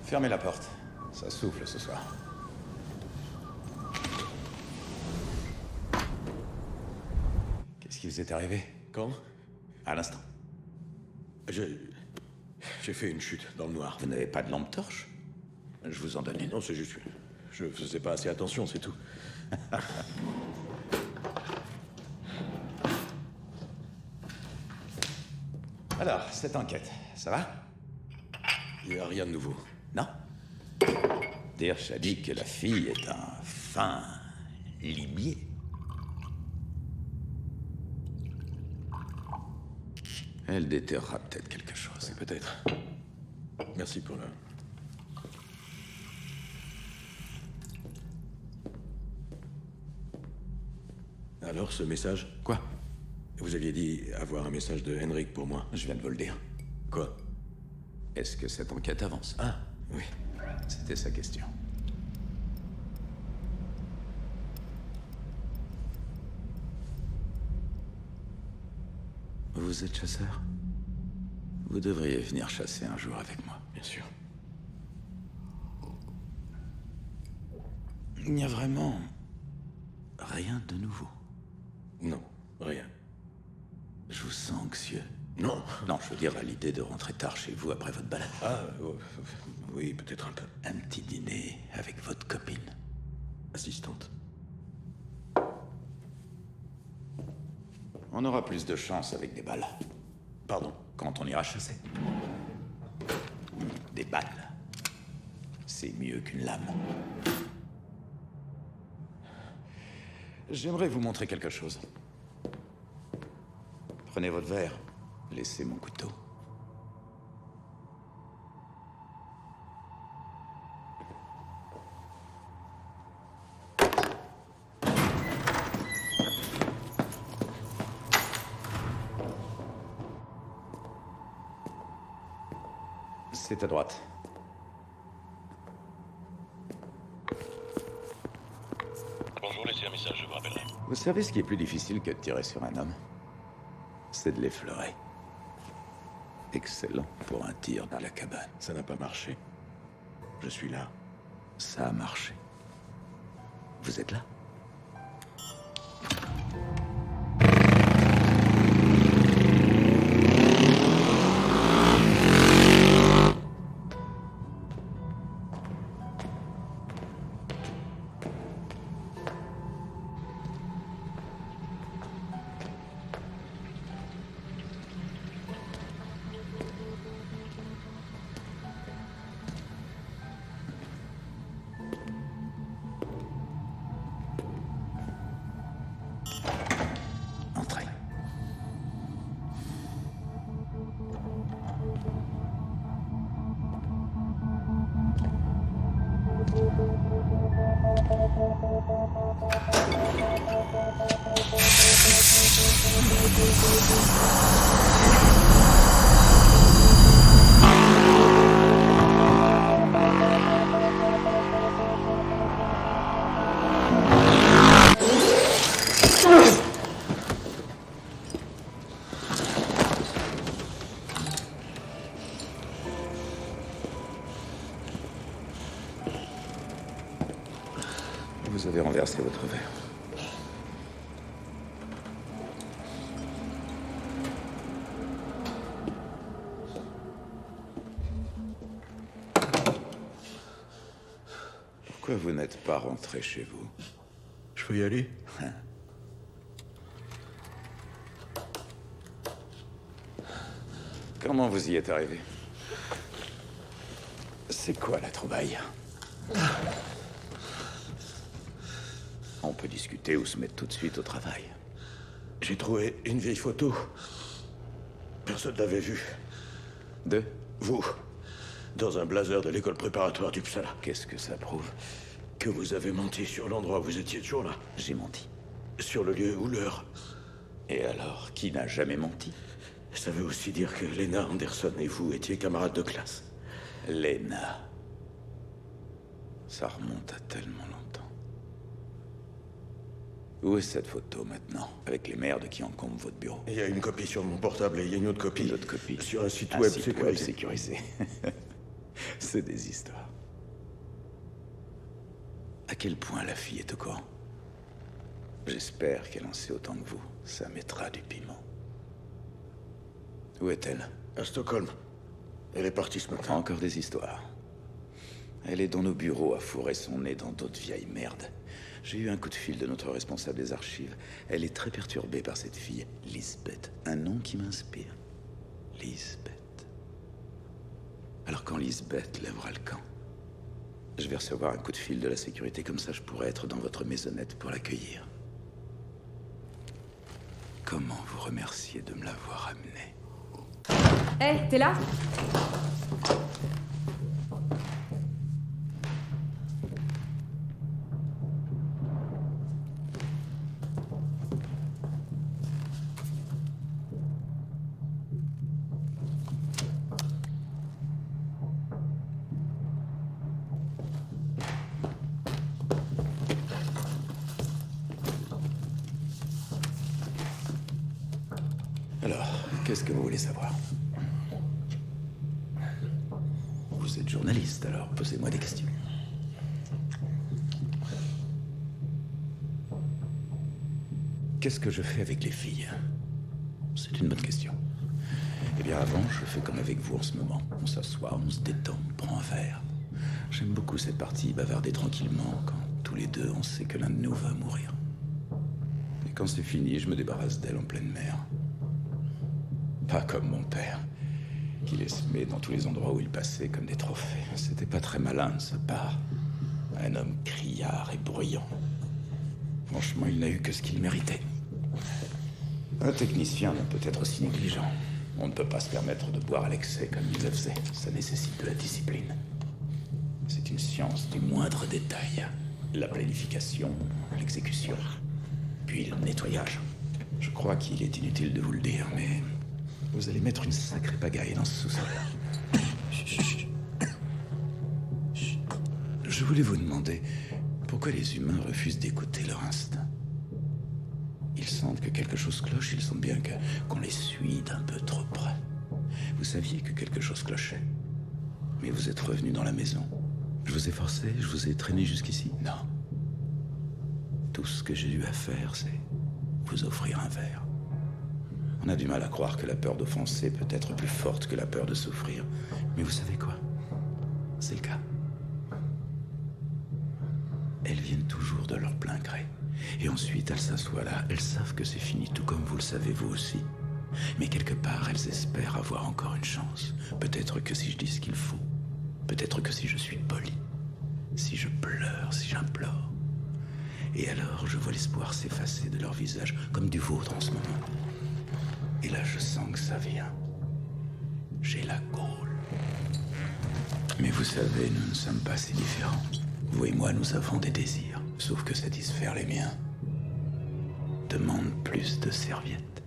Fermez la porte. Ça souffle ce soir. Qu'est-ce qui vous est arrivé? Quand? À l'instant. J'ai fait une chute dans le noir. Vous n'avez pas de lampe torche? Je vous en donne une. Non, c'est juste... Je faisais pas assez attention, c'est tout. Alors, cette enquête, ça va? Il n'y a rien de nouveau. Non? Dirch a dit que la fille est un fin limier. Elle déterrera peut-être quelque chose. Oui, peut-être. Merci pour le... Alors, ce message? Quoi? Vous aviez dit avoir un message de Henrik pour moi. Je viens de vous le dire. Quoi? Est-ce que cette enquête avance? Ah, oui. C'était sa question. Vous êtes chasseur? Vous devriez venir chasser un jour avec moi. Bien sûr. Il n'y a vraiment rien de nouveau. Non, rien. Je vous sens anxieux. Non. Non, je veux dire à l'idée de rentrer tard chez vous après votre balade. Ah, oui, peut-être un peu. Un petit dîner avec votre copine. Assistante. On aura plus de chance avec des balles. Pardon. Quand on ira chasser. Des balles. C'est mieux qu'une lame. J'aimerais vous montrer quelque chose. Prenez votre verre. Laissez mon couteau. C'est à droite. Bonjour, laissez un message, je vous rappellerai. Vous savez ce qui est plus difficile que de tirer sur un homme? C'est de l'effleurer. Excellent pour un tir dans la cabane. Ça n'a pas marché. Je suis là. Ça a marché. Vous êtes là? Entrez. Vous avez renversé votre verre. Pourquoi vous n'êtes pas rentré chez vous? Je peux y aller? Comment vous y êtes arrivé? C'est quoi la trouvaille? On peut discuter ou se mettre tout de suite au travail. J'ai trouvé une vieille photo. Personne l'avait vue. De? Vous, dans un blazer de l'école préparatoire d'Uppsala. Qu'est-ce que ça prouve? Que vous avez menti sur l'endroit où vous étiez toujours là. J'ai menti. Sur le lieu ou l'heure. Et alors, qui n'a jamais menti? Ça veut aussi dire que Lena Anderson et vous étiez camarades de classe. Lena. Ça remonte à tellement longtemps. Où est cette photo maintenant? Avec les merdes qui encombrent votre bureau. Il y a une copie sur mon portable et il y a une autre copie. Une autre copie. Sur un site Un web site sécurisé. sécurisé. C'est des histoires. À quel point la fille est au courant? J'espère qu'elle en sait autant que vous. Ça mettra du piment. Où est-elle? À Stockholm. Elle est partie ce matin. Encore des histoires. Elle est dans nos bureaux à fourrer son nez dans d'autres vieilles merdes. J'ai eu un coup de fil de notre responsable des archives. Elle est très perturbée par cette fille, Lisbeth. Un nom qui m'inspire. Lisbeth. Alors quand Lisbeth lèvera le camp, je vais recevoir un coup de fil de la sécurité, comme ça je pourrai être dans votre maisonnette pour l'accueillir. Comment vous remercier de me l'avoir amené? Hé, t'es là? Alors, qu'est-ce que vous voulez savoir? Vous êtes journaliste, alors posez-moi des questions. Qu'est-ce que je fais avec les filles? C'est une bonne question. Eh bien, avant, je fais comme avec vous en ce moment. On s'assoit, on se détend, on prend un verre. J'aime beaucoup cette partie, bavarder tranquillement, quand tous les deux, on sait que l'un de nous va mourir. Et quand c'est fini, je me débarrasse d'elle en pleine mer. Pas comme mon père, qui les semait dans tous les endroits où il passait comme des trophées. C'était pas très malin de sa part. Un homme criard et bruyant. Franchement, il n'a eu que ce qu'il méritait. Un technicien ne peut être aussi négligent. On ne peut pas se permettre de boire à l'excès comme il le faisait. Ça nécessite de la discipline. C'est une science du moindre détail. La planification, l'exécution, puis le nettoyage. Je crois qu'il est inutile de vous le dire, mais vous allez mettre une sacrée pagaille dans ce sous-sol. Je voulais vous demander pourquoi les humains refusent d'écouter leur instinct. Ils sentent que quelque chose cloche, ils sentent bien qu'on les suit d'un peu trop près. Vous saviez que quelque chose clochait, mais vous êtes revenu dans la maison. Je vous ai forcé, je vous ai traîné jusqu'ici. Non. Tout ce que j'ai eu à faire, c'est vous offrir un verre. On a du mal à croire que la peur d'offenser peut être plus forte que la peur de souffrir. Mais vous savez quoi? C'est le cas. Elles viennent toujours de leur plein gré. Et ensuite, elles s'assoient là. Elles savent que c'est fini, tout comme vous le savez vous aussi. Mais quelque part, elles espèrent avoir encore une chance. Peut-être que si je dis ce qu'il faut. Peut-être que si je suis poli. Si je pleure, si j'implore. Et alors, je vois l'espoir s'effacer de leur visage, comme du vôtre en ce moment. Et là, je sens que ça vient. J'ai la gaule. Mais vous savez, nous ne sommes pas si différents. Vous et moi, nous avons des désirs. Sauf que satisfaire les miens demande plus de serviettes.